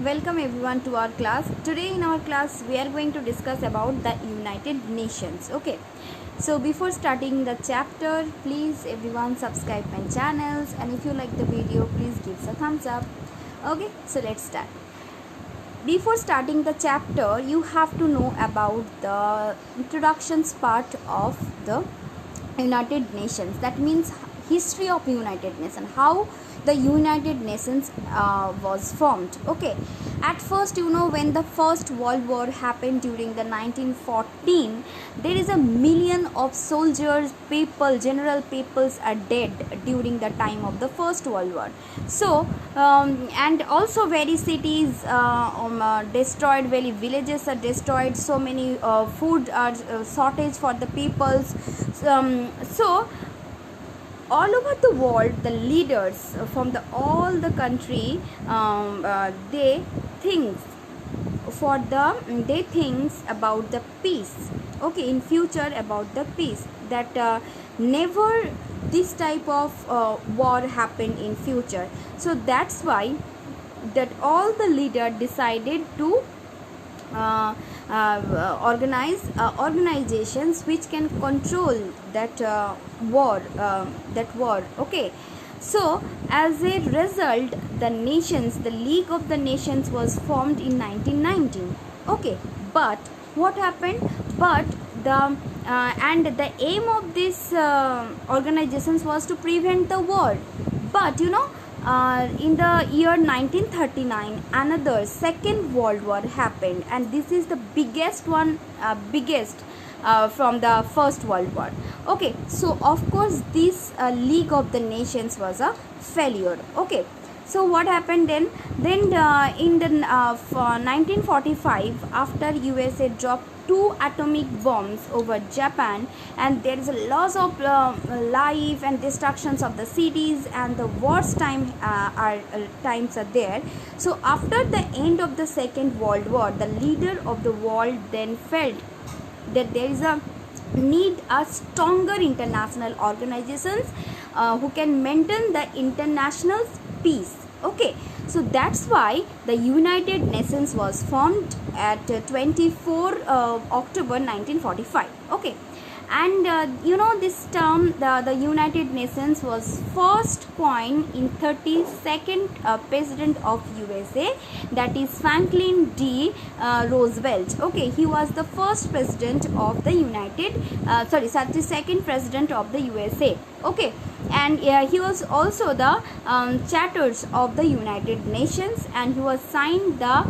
Welcome everyone to our class. Today in our class we are going to discuss about the United Nations. Okay. So before starting the chapter, please everyone subscribe my channels, and if you like the video, please give us a thumbs up. Okay, so let's start. Before starting the chapter, you have to know about the introductions part of the United Nations. That means history of United Nations, how the United Nations was formed. Okay, at first, when the First World War happened during the 1914, there is a million of soldiers, people, general peoples are dead during the time of the First World War. So and also very cities destroyed, very villages are destroyed, so many food are shortage for the peoples. So all over the world, the leaders from all the country, they think about the peace. Okay, in future about the peace, that never this type of war happen in future. So that's why that all the leader decided to organize organizations which can control that war. Okay, so as a result, the League of the Nations was formed in 1919. Okay, but what happened? But the aim of these organizations was to prevent the war. But in the year 1939, another Second World War happened, and this is the biggest one, from the First World War. Okay, so of course this League of the Nations was a failure. Okay, so what happened then? In the 1945, after USA dropped 2 atomic bombs over Japan, and there is a loss of life and destructions of the cities, and the worst times are there. So after the end of the Second World War, the leader of the world then felt that there is a need a stronger international organizations who can maintain the international peace. Okay, so that's why the United Nations was formed at 24 October 1945. Okay, and this term, the United Nations was first coined in 32nd President of USA, that is Franklin D. Roosevelt. Okay, he was the first president of the 32nd President of the USA. Okay, and he was also the charters of the United Nations, and he was signed the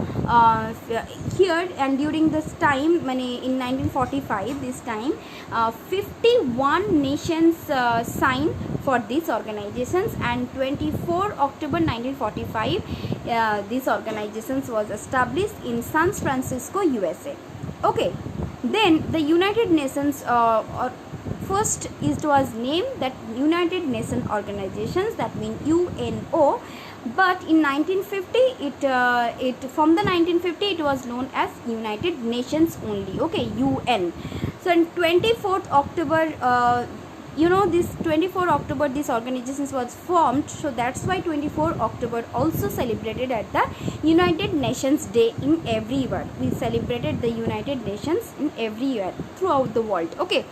here, and during this time, in 1945, this time 51 nations signed for these organizations, and 24 October 1945 these organizations was established in San Francisco, USA. Okay, then the United Nations first it was named that United Nations Organizations, that means UNO, but in 1950 it from the 1950 it was known as United Nations only. Okay, UN. So in 24th October this 24 October this organizations was formed, so that's why 24 October also celebrated at the United Nations Day in every year. We celebrated the United Nations in every year throughout the world. Okay,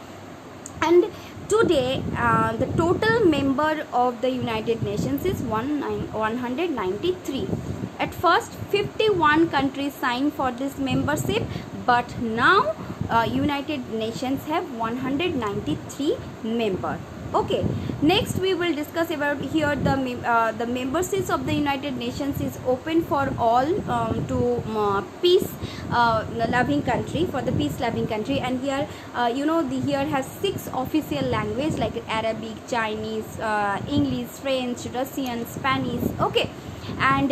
and today the total member of the United Nations is 193. At first 51 countries signed for this membership, but now United Nations have 193 members. Okay, next we will discuss about here the memberships of the United Nations is open for all to peace loving country, for the peace loving country, and here here has 6 official language like Arabic, Chinese, English, French, Russian, Spanish. Okay, and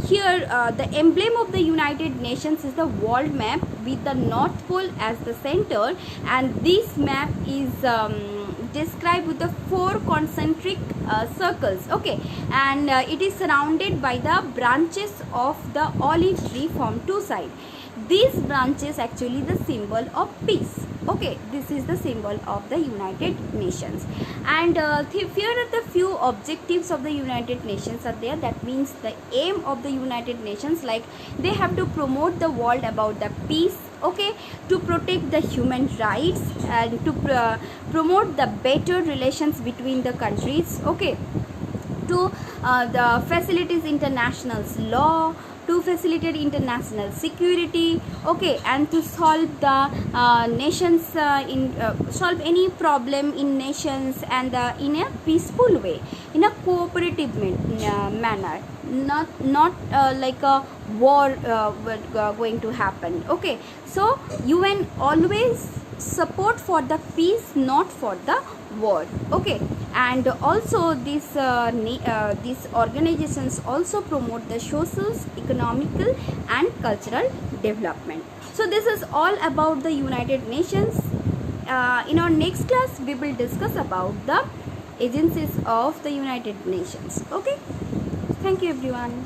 here the emblem of the United Nations is the world map with the North Pole as the center, and this map is described with the 4 concentric circles. Okay, and it is surrounded by the branches of the olive tree from 2 sides. These branches actually the symbol of peace. Okay, this is the symbol of the United Nations. And here are the few objectives of the United Nations are there. That means the aim of the United Nations, like they have to promote the world about the peace, okay, to protect the human rights, and to promote the better relations between the countries, okay, to the facilities international law, to facilitate international security, okay, and to solve the nations solve any problem in nations, and in a peaceful way, in a cooperative manner, not like a war going to happen, okay. So UN always support for the peace, not for the war, okay. And also these organizations also promote the social, economical and cultural development. So this is all about the United Nations. In our next class we will discuss about the agencies of the United Nations, okay. Thank you everyone.